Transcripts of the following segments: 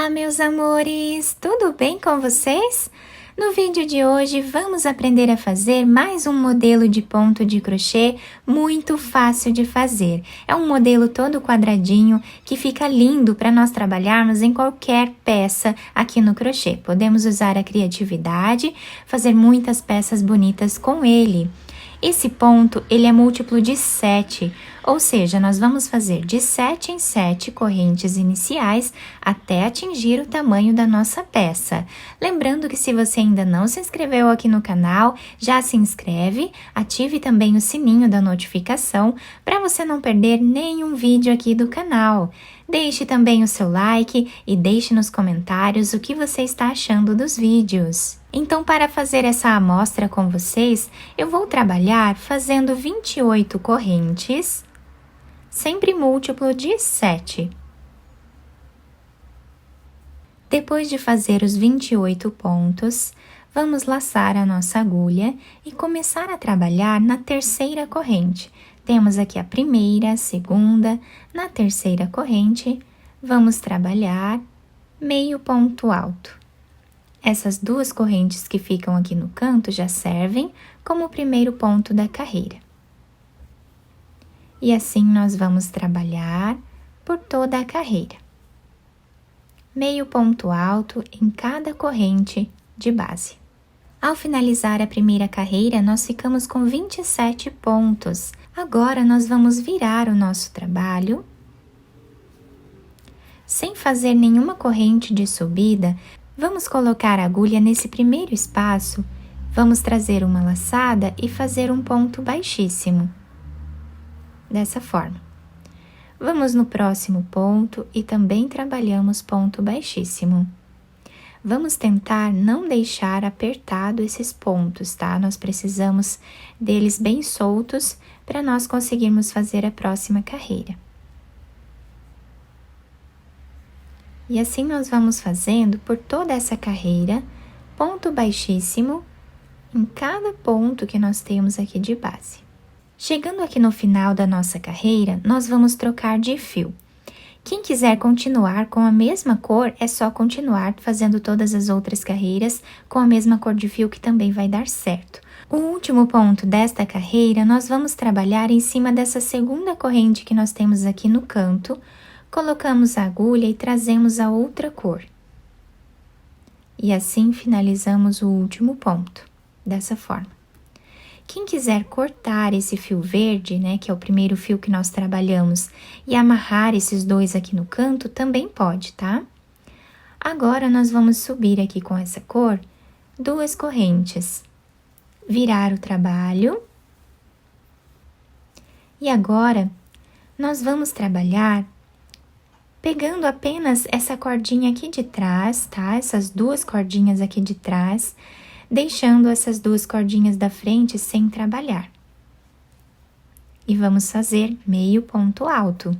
Olá, meus amores! Tudo bem com vocês? No vídeo de hoje, vamos aprender a fazer mais um modelo de ponto de crochê muito fácil de fazer. É um modelo todo quadradinho que fica lindo para nós trabalharmos em qualquer peça aqui no crochê. Podemos usar a criatividade, fazer muitas peças bonitas com ele. Esse ponto, ele é múltiplo de 7, ou seja, nós vamos fazer de 7 em 7 correntes iniciais até atingir o tamanho da nossa peça. Lembrando que se você ainda não se inscreveu aqui no canal, já se inscreve, ative também o sininho da notificação para você não perder nenhum vídeo aqui do canal. Deixe também o seu like e deixe nos comentários o que você está achando dos vídeos. Então, para fazer essa amostra com vocês, eu vou trabalhar fazendo 28 correntes, sempre múltiplo de 7. Depois de fazer os 28 pontos, vamos laçar a nossa agulha e começar a trabalhar na terceira corrente. Temos aqui a primeira, a segunda, na terceira corrente, vamos trabalhar meio ponto alto. Essas duas correntes que ficam aqui no canto já servem como o primeiro ponto da carreira. E assim nós vamos trabalhar por toda a carreira. Meio ponto alto em cada corrente de base. Ao finalizar a primeira carreira, nós ficamos com 27 pontos. Agora, nós vamos virar o nosso trabalho. Sem fazer nenhuma corrente de subida, vamos colocar a agulha nesse primeiro espaço, vamos trazer uma laçada e fazer um ponto baixíssimo. Dessa forma. Vamos no próximo ponto e também trabalhamos ponto baixíssimo. Vamos tentar não deixar apertado esses pontos, tá? Nós precisamos deles bem soltos para nós conseguirmos fazer a próxima carreira. E assim nós vamos fazendo por toda essa carreira, ponto baixíssimo em cada ponto que nós temos aqui de base. Chegando aqui no final da nossa carreira, nós vamos trocar de fio. Quem quiser continuar com a mesma cor, é só continuar fazendo todas as outras carreiras com a mesma cor de fio que também vai dar certo. O último ponto desta carreira, nós vamos trabalhar em cima dessa segunda corrente que nós temos aqui no canto, colocamos a agulha e trazemos a outra cor. E assim finalizamos o último ponto, dessa forma. Quem quiser cortar esse fio verde, né, que é o primeiro fio que nós trabalhamos, e amarrar esses dois aqui no canto, também pode, tá? Agora, nós vamos subir aqui com essa cor, duas correntes. Virar o trabalho. E agora, nós vamos trabalhar pegando apenas essa cordinha aqui de trás, tá? Essas duas cordinhas aqui de trás, deixando essas duas cordinhas da frente sem trabalhar. E vamos fazer meio ponto alto.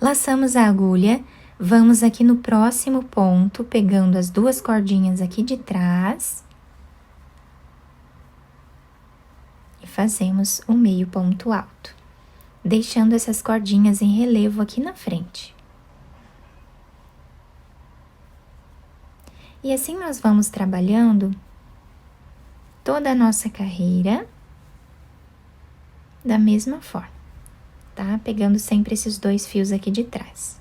Laçamos a agulha, vamos aqui no próximo ponto, pegando as duas cordinhas aqui de trás. E fazemos um meio ponto alto, deixando essas cordinhas em relevo aqui na frente. E assim nós vamos trabalhando toda a nossa carreira da mesma forma, tá? Pegando sempre esses dois fios aqui de trás.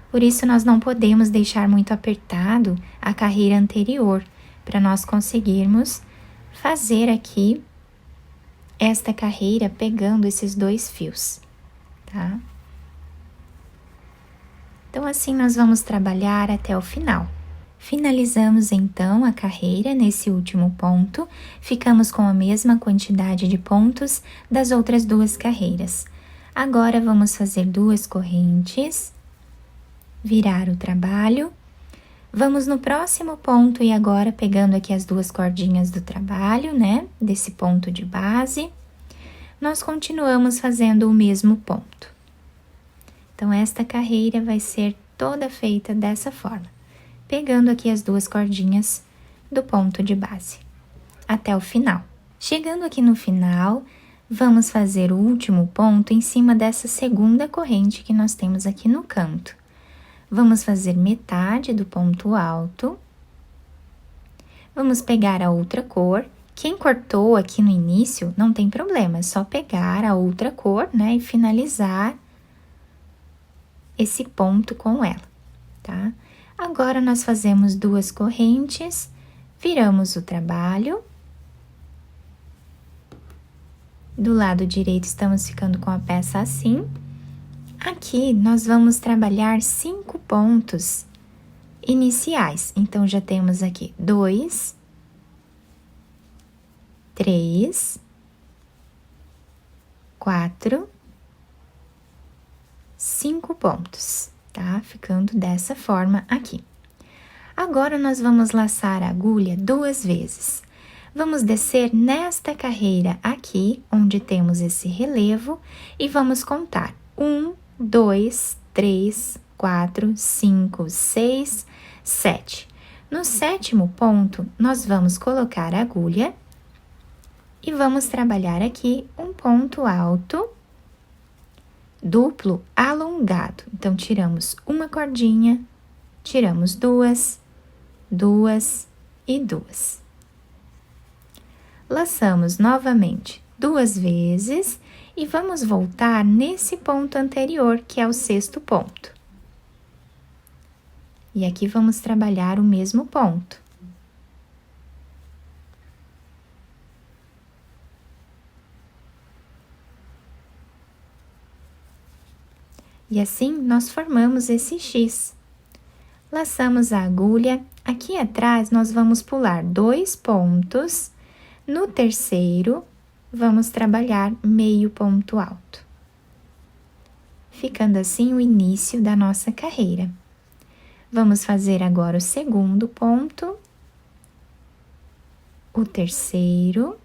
Por isso, nós não podemos deixar muito apertado a carreira anterior, para nós conseguirmos fazer aqui esta carreira pegando esses dois fios, tá? Então, assim, nós vamos trabalhar até o final. Finalizamos, então, a carreira nesse último ponto, ficamos com a mesma quantidade de pontos das outras duas carreiras. Agora, vamos fazer duas correntes, virar o trabalho, vamos no próximo ponto e agora pegando aqui as duas cordinhas do trabalho, né, desse ponto de base, nós continuamos fazendo o mesmo ponto. Então, esta carreira vai ser toda feita dessa forma. Pegando aqui as duas cordinhas do ponto de base, até o final. Chegando aqui no final, vamos fazer o último ponto em cima dessa segunda corrente que nós temos aqui no canto. Vamos fazer metade do ponto alto. Vamos pegar a outra cor. Quem cortou aqui no início, não tem problema, é só pegar a outra cor, né, e finalizar esse ponto com ela, tá? Agora, nós fazemos 2 correntes, viramos o trabalho. Do lado direito, estamos ficando com a peça assim. Aqui, nós vamos trabalhar 5 pontos iniciais. Então, já temos aqui 2, 3, 4, 5 pontos, tá? Ficando dessa forma aqui. Agora, nós vamos laçar a agulha 2 vezes. Vamos descer nesta carreira aqui, onde temos esse relevo, e vamos contar 1, 2, 3, 4, 5, 6, 7. No 7º ponto, nós vamos colocar a agulha e vamos trabalhar aqui um ponto alto duplo alongado. Então, tiramos uma cordinha, tiramos 2, 2 e 2. Laçamos novamente 2 vezes e vamos voltar nesse ponto anterior, que é o 6º ponto. E aqui vamos trabalhar o mesmo ponto. E assim, nós formamos esse X. Laçamos a agulha. Aqui atrás, nós vamos pular 2 pontos. No 3º, vamos trabalhar meio ponto alto. Ficando assim o início da nossa carreira. Vamos fazer agora o 2º ponto, o 3º,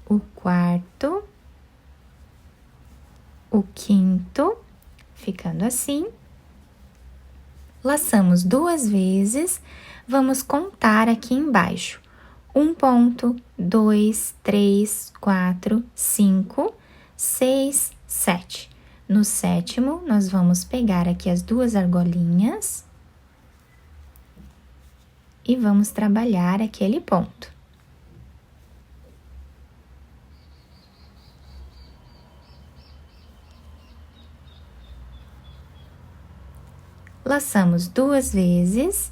o 4º, o 5º, ficando assim. Laçamos 2 vezes, vamos contar aqui embaixo. 1 ponto, 2, 3, 4, 5, 6, 7. No 7º, nós vamos pegar aqui as 2 argolinhas e vamos trabalhar aquele ponto. Laçamos 2 vezes,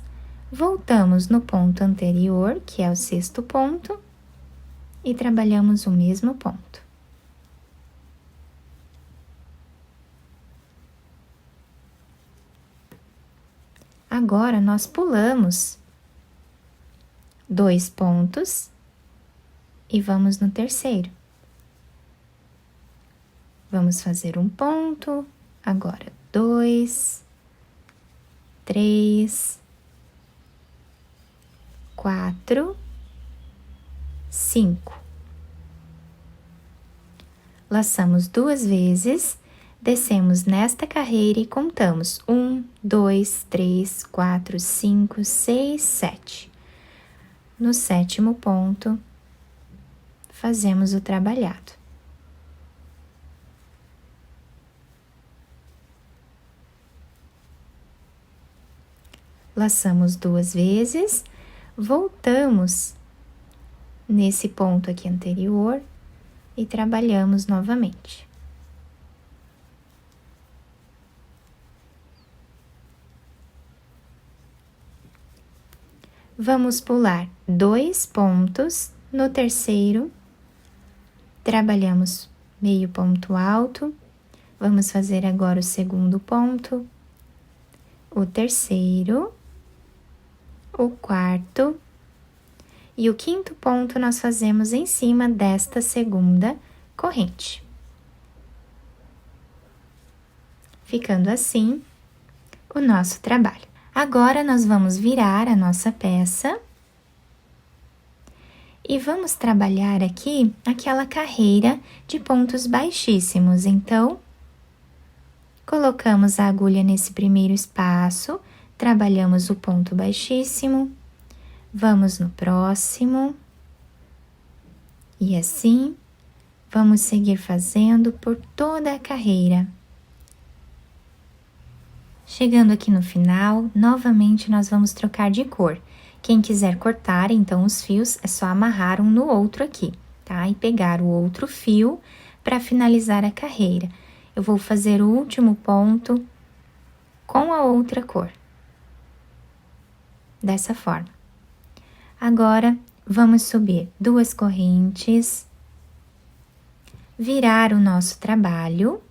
voltamos no ponto anterior, que é o 6º ponto, e trabalhamos o mesmo ponto. Agora, nós pulamos 2 pontos e vamos no 3º. Vamos fazer um ponto, agora 2, 3, 4, 5. Laçamos 2 vezes, descemos nesta carreira e contamos 1, 2, 3, 4, 5, 6, 7. No 7º ponto, fazemos o trabalhado. Laçamos 2 vezes, voltamos nesse ponto aqui anterior e trabalhamos novamente. Vamos pular 2 pontos, no 3º, trabalhamos meio ponto alto, vamos fazer agora o 2º ponto, o 3º, o 4º e o 5º ponto nós fazemos em cima desta 2ª corrente. Ficando assim o nosso trabalho. Agora, nós vamos virar a nossa peça e vamos trabalhar aqui aquela carreira de pontos baixíssimos. Então, colocamos a agulha nesse primeiro espaço, trabalhamos o ponto baixíssimo, vamos no próximo, e assim, vamos seguir fazendo por toda a carreira. Chegando aqui no final, novamente nós vamos trocar de cor. Quem quiser cortar, então, os fios, é só amarrar um no outro aqui, tá? E pegar o outro fio para finalizar a carreira. Eu vou fazer o último ponto com a outra cor. Dessa forma. Agora, vamos subir 2 correntes, virar o nosso trabalho.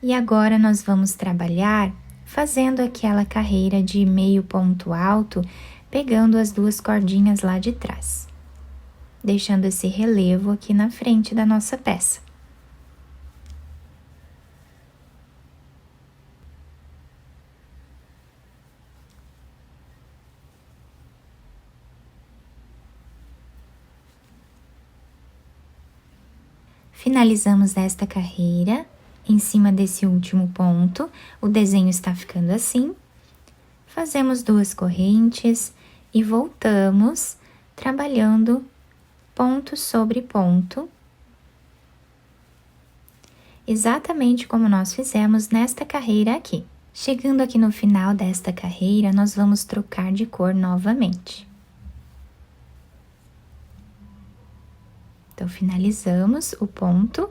E agora, nós vamos trabalhar fazendo aquela carreira de meio ponto alto, pegando as 2 cordinhas lá de trás, deixando esse relevo aqui na frente da nossa peça. Finalizamos esta carreira. Em cima desse último ponto, o desenho está ficando assim. Fazemos 2 correntes e voltamos trabalhando ponto sobre ponto, exatamente como nós fizemos nesta carreira aqui. Chegando aqui no final desta carreira, nós vamos trocar de cor novamente. Então, finalizamos o ponto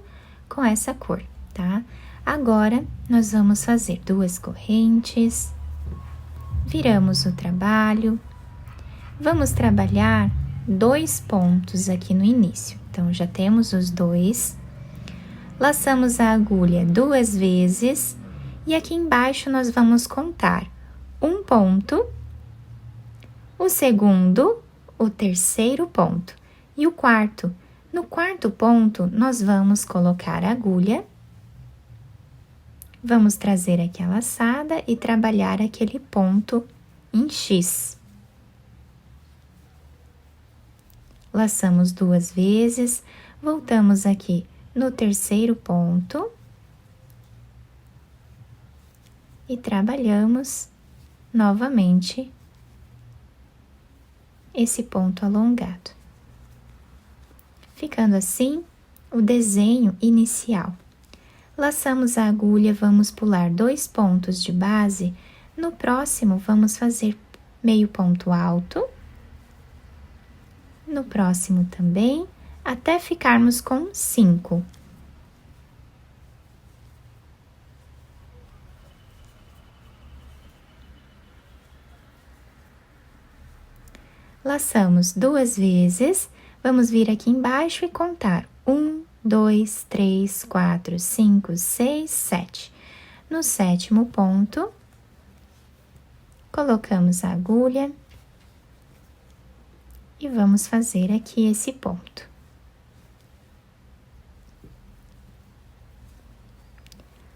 com essa cor, tá? Agora, nós vamos fazer 2 correntes, viramos o trabalho, vamos trabalhar 2 pontos aqui no início. Então, já temos os 2, laçamos a agulha 2 vezes e aqui embaixo nós vamos contar um ponto, o segundo, o terceiro ponto e o quarto. No quarto ponto, nós vamos colocar a agulha, vamos trazer aqui a laçada e trabalhar aquele ponto em X. Laçamos 2 vezes, voltamos aqui no terceiro ponto e trabalhamos novamente esse ponto alongado. Ficando assim o desenho inicial. Laçamos a agulha, vamos pular 2 pontos de base. No próximo, vamos fazer meio ponto alto. No próximo também, até ficarmos com 5. Laçamos 2 vezes, vamos vir aqui embaixo e contar 1, 2, 3, 4, 5, 6, 7. No sétimo ponto, colocamos a agulha e vamos fazer aqui esse ponto.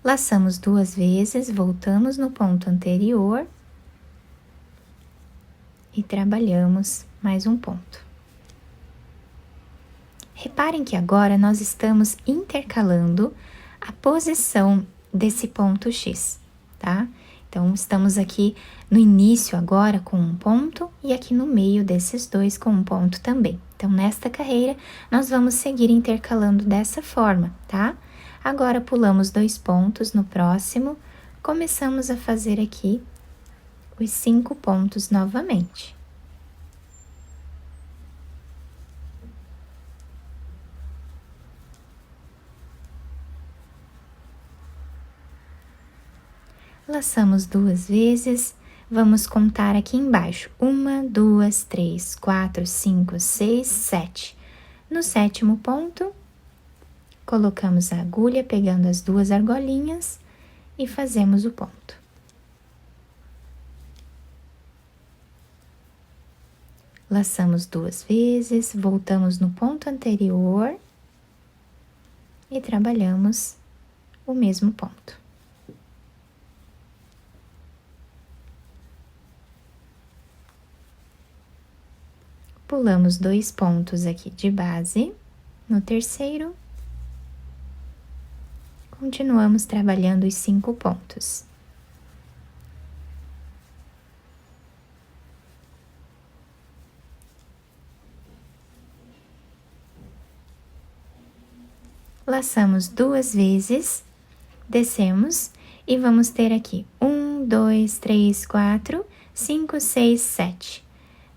Laçamos 2 vezes, voltamos no ponto anterior e trabalhamos mais um ponto. Reparem que agora nós estamos intercalando a posição desse ponto X, tá? Então, estamos aqui no início agora com um ponto e aqui no meio desses 2 com um ponto também. Então, nesta carreira, nós vamos seguir intercalando dessa forma, tá? Agora, pulamos 2 pontos no próximo, começamos a fazer aqui os 5 pontos novamente. Laçamos 2 vezes, vamos contar aqui embaixo. 1, 2, 3, 4, 5, 6, 7. No sétimo ponto, colocamos a agulha, pegando as 2 argolinhas e fazemos o ponto. Laçamos 2 vezes, voltamos no ponto anterior e trabalhamos o mesmo ponto. Pulamos 2 pontos aqui de base, no terceiro, continuamos trabalhando os 5 pontos. laçamos 2 vezes, descemos e vamos ter aqui 1, 2, 3, 4, 5, 6, 7.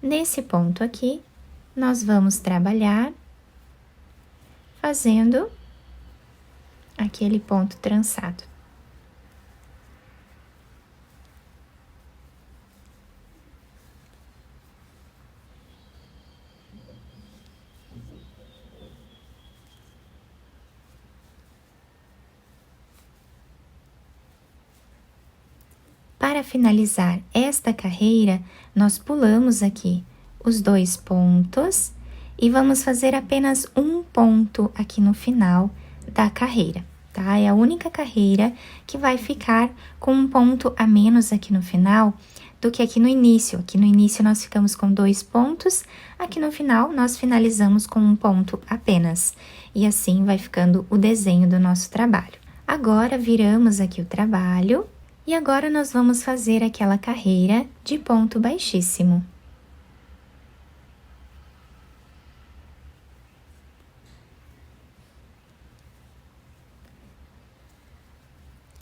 Nesse ponto aqui, nós vamos trabalhar fazendo aquele ponto trançado. Para finalizar esta carreira, nós pulamos aqui os 2 pontos e vamos fazer apenas um ponto aqui no final da carreira, tá? É a única carreira que vai ficar com um ponto a menos aqui no final do que aqui no início. Aqui no início nós ficamos com 2 pontos, aqui no final nós finalizamos com um ponto apenas. E assim vai ficando o desenho do nosso trabalho. Agora, viramos aqui o trabalho. E agora, nós vamos fazer aquela carreira de ponto baixíssimo.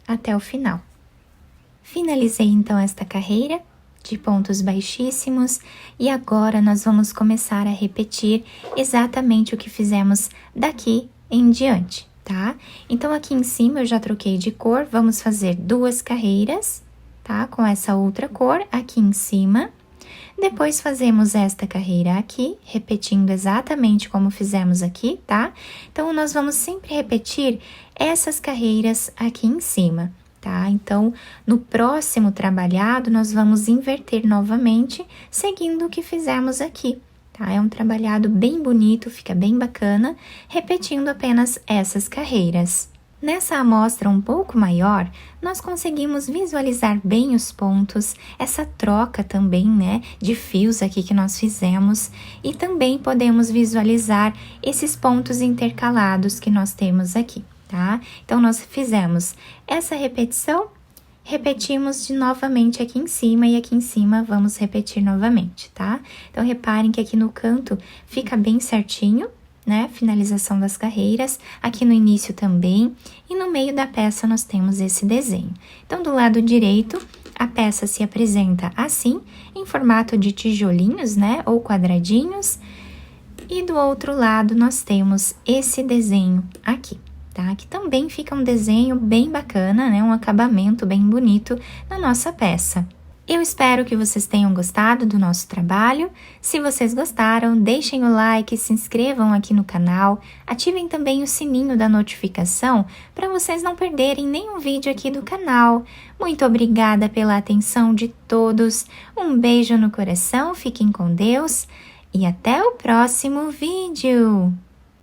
Até o final. Finalizei, então, esta carreira de pontos baixíssimos e agora nós vamos começar a repetir exatamente o que fizemos daqui em diante. Tá? Então, aqui em cima eu já troquei de cor, vamos fazer 2 carreiras, tá? Com essa outra cor aqui em cima. Depois, fazemos esta carreira aqui, repetindo exatamente como fizemos aqui, tá? Então, nós vamos sempre repetir essas carreiras aqui em cima, tá? Então, no próximo trabalhado, nós vamos inverter novamente, seguindo o que fizemos aqui. Tá? É um trabalhado bem bonito, fica bem bacana, repetindo apenas essas carreiras. Nessa amostra um pouco maior, nós conseguimos visualizar bem os pontos, essa troca também, né, de fios aqui que nós fizemos, e também podemos visualizar esses pontos intercalados que nós temos aqui, tá? Então, nós fizemos essa repetição, repetimos novamente aqui em cima e aqui em cima vamos repetir novamente, tá? Então, reparem que aqui no canto fica bem certinho, né? Finalização das carreiras, aqui no início também, e no meio da peça nós temos esse desenho. Então, do lado direito, a peça se apresenta assim, em formato de tijolinhos, né? Ou quadradinhos, e do outro lado nós temos esse desenho aqui. Tá? Que também fica um desenho bem bacana, né? Um acabamento bem bonito na nossa peça. Eu espero que vocês tenham gostado do nosso trabalho. Se vocês gostaram, deixem o like, se inscrevam aqui no canal, ativem também o sininho da notificação para vocês não perderem nenhum vídeo aqui do canal. Muito obrigada pela atenção de todos, um beijo no coração, fiquem com Deus e até o próximo vídeo!